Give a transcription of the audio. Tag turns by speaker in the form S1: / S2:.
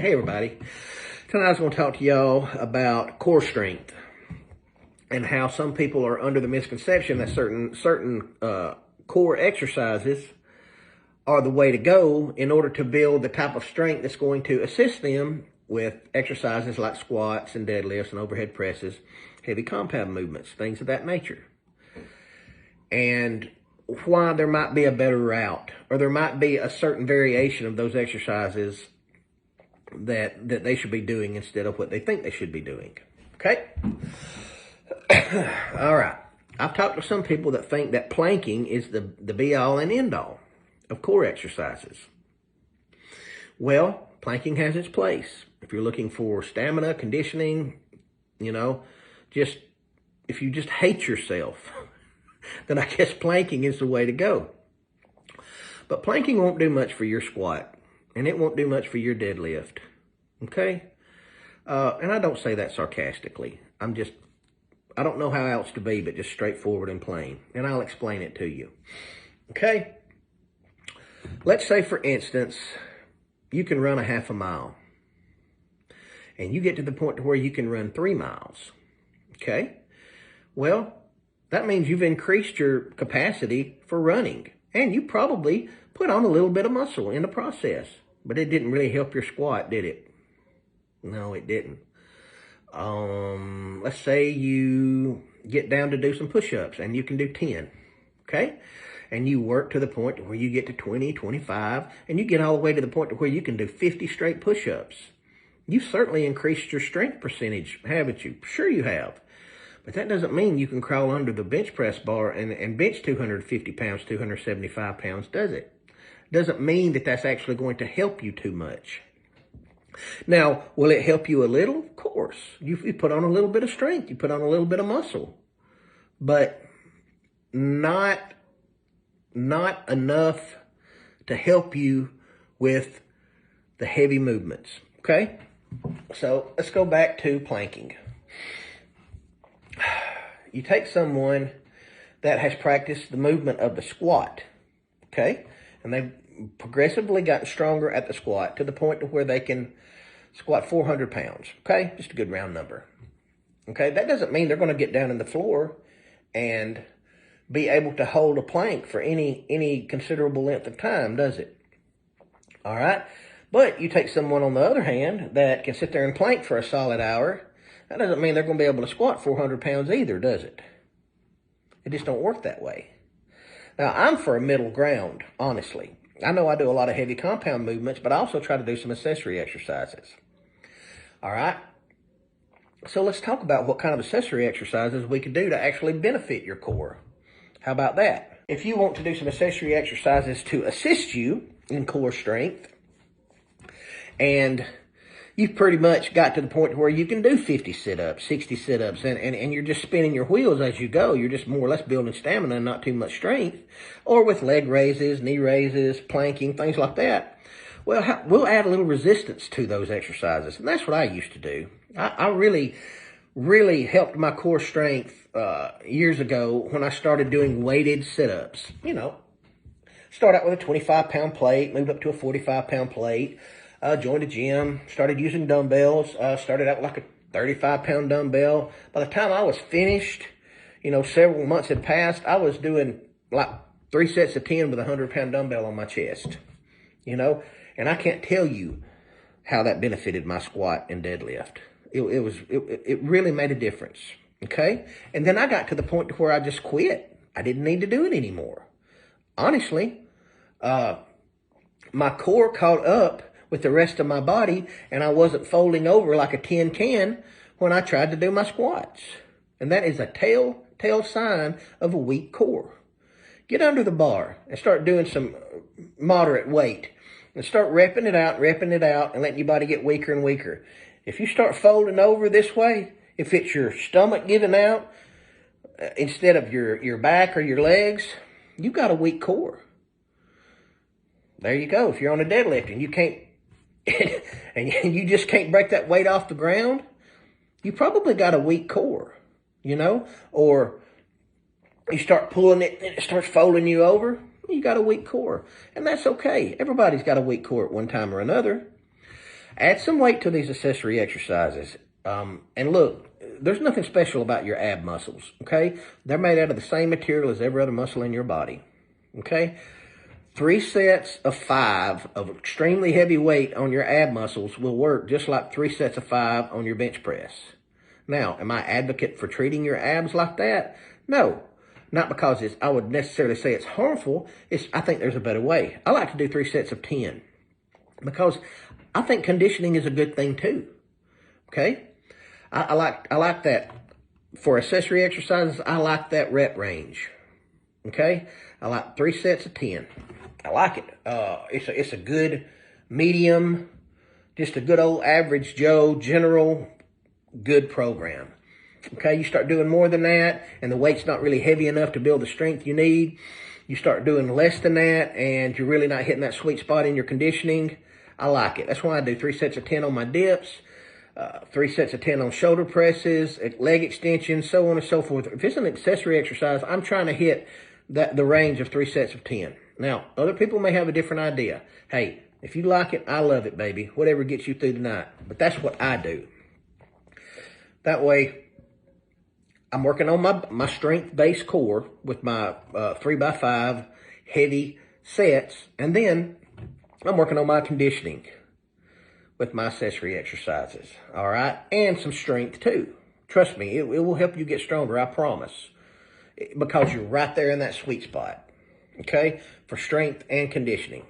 S1: Hey everybody, tonight I was going to talk to y'all about core strength and how some people are under the misconception that certain core exercises are the way to go in order to build the type of strength that's going to assist them with exercises like squats and deadlifts and overhead presses, heavy compound movements, things of that nature. And why there might be a better route, or there might be a certain variation of those exercises that they should be doing instead of what they think they should be doing. Okay? All right. I've talked to some people that think that planking is the be-all and end-all of core exercises. Well, planking has its place. If you're looking for stamina, conditioning, if you just hate yourself, then I guess planking is the way to go. But planking won't do much for your squat, and it won't do much for your deadlift, okay? And I don't say that sarcastically. I don't know how else to be but just straightforward and plain, and I'll explain it to you, okay? Let's say, for instance, you can run a half a mile, and you get to the point to where you can run 3 miles, okay? Well, that means you've increased your capacity for running, and you probably put on a little bit of muscle in the process, but it didn't really help your squat, did it? No, it didn't. Let's say you get down to do some push-ups, and you can do 10, okay? And you work to the point where you get to 20, 25, and you get all the way to the point where you can do 50 straight push-ups. You've certainly increased your strength percentage, haven't you? Sure you have. But that doesn't mean you can crawl under the bench press bar and bench 250 pounds, 275 pounds, does it? Doesn't mean that that's actually going to help you too much. Now, will it help you a little? Of course. You put on a little bit of strength. You put on a little bit of muscle. But not enough to help you with the heavy movements, okay? So let's go back to planking. You take someone that has practiced the movement of the squat, okay? And they've progressively gotten stronger at the squat to the point to where they can squat 400 pounds, okay? Just a good round number, okay? That doesn't mean they're going to get down on the floor and be able to hold a plank for any considerable length of time, does it? All right? But you take someone, on the other hand, that can sit there and plank for a solid hour. That doesn't mean they're going to be able to squat 400 pounds either, does it? It just don't work that way. Now, I'm for a middle ground, honestly. I know I do a lot of heavy compound movements, but I also try to do some accessory exercises. All right? So let's talk about what kind of accessory exercises we can do to actually benefit your core. How about that? If you want to do some accessory exercises to assist you in core strength, and you've pretty much got to the point where you can do 50 sit-ups, 60 sit-ups, and you're just spinning your wheels as you go. You're just more or less building stamina and not too much strength. Or with leg raises, knee raises, planking, things like that. Well, we'll add a little resistance to those exercises. And that's what I used to do. I really, really helped my core strength years ago when I started doing weighted sit-ups. Start out with a 25-pound plate, moved up to a 45-pound plate. Joined a gym, started using dumbbells, started out with like a 35-pound dumbbell. By the time I was finished, several months had passed, I was doing like 3 sets of 10 with a 100-pound dumbbell on my chest, and I can't tell you how that benefited my squat and deadlift. It really made a difference, okay? And then I got to the point to where I just quit. I didn't need to do it anymore. Honestly, my core caught up with the rest of my body, and I wasn't folding over like a tin can when I tried to do my squats. And that is a telltale sign of a weak core. Get under the bar and start doing some moderate weight. And start repping it out, and letting your body get weaker and weaker. If you start folding over this way, if it's your stomach giving out instead of your back or your legs, you've got a weak core. There you go. If you're on a deadlift and you can't, and you just can't break that weight off the ground, you probably got a weak core, or you start pulling it and it starts folding you over, you got a weak core. And that's okay. Everybody's got a weak core at one time or another. Add some weight to these accessory exercises. And look, there's nothing special about your ab muscles, okay? They're made out of the same material as every other muscle in your body, okay? 3 sets of 5 of extremely heavy weight on your ab muscles will work just like 3 sets of 5 on your bench press. Now, am I an advocate for treating your abs like that? No, not because I would necessarily say it's harmful. I think there's a better way. I like to do 3 sets of 10 because I think conditioning is a good thing too, okay? I like that. For accessory exercises, I like that rep range, okay? I like 3 sets of 10. I like it. It's a good medium, just a good old average Joe, general, good program. Okay, you start doing more than that, and the weight's not really heavy enough to build the strength you need. You start doing less than that, and you're really not hitting that sweet spot in your conditioning. I like it. That's why I do 3 sets of 10 on my dips, 3 sets of 10 on shoulder presses, leg extensions, so on and so forth. If it's an accessory exercise, I'm trying to hit the range of 3 sets of 10. Now, other people may have a different idea. Hey, if you like it, I love it, baby. Whatever gets you through the night. But that's what I do. That way, I'm working on my strength-based core with my 3x5 heavy sets, and then I'm working on my conditioning with my accessory exercises, all right? And some strength too. Trust me, it will help you get stronger, I promise, because you're right there in that sweet spot, okay, for strength and conditioning.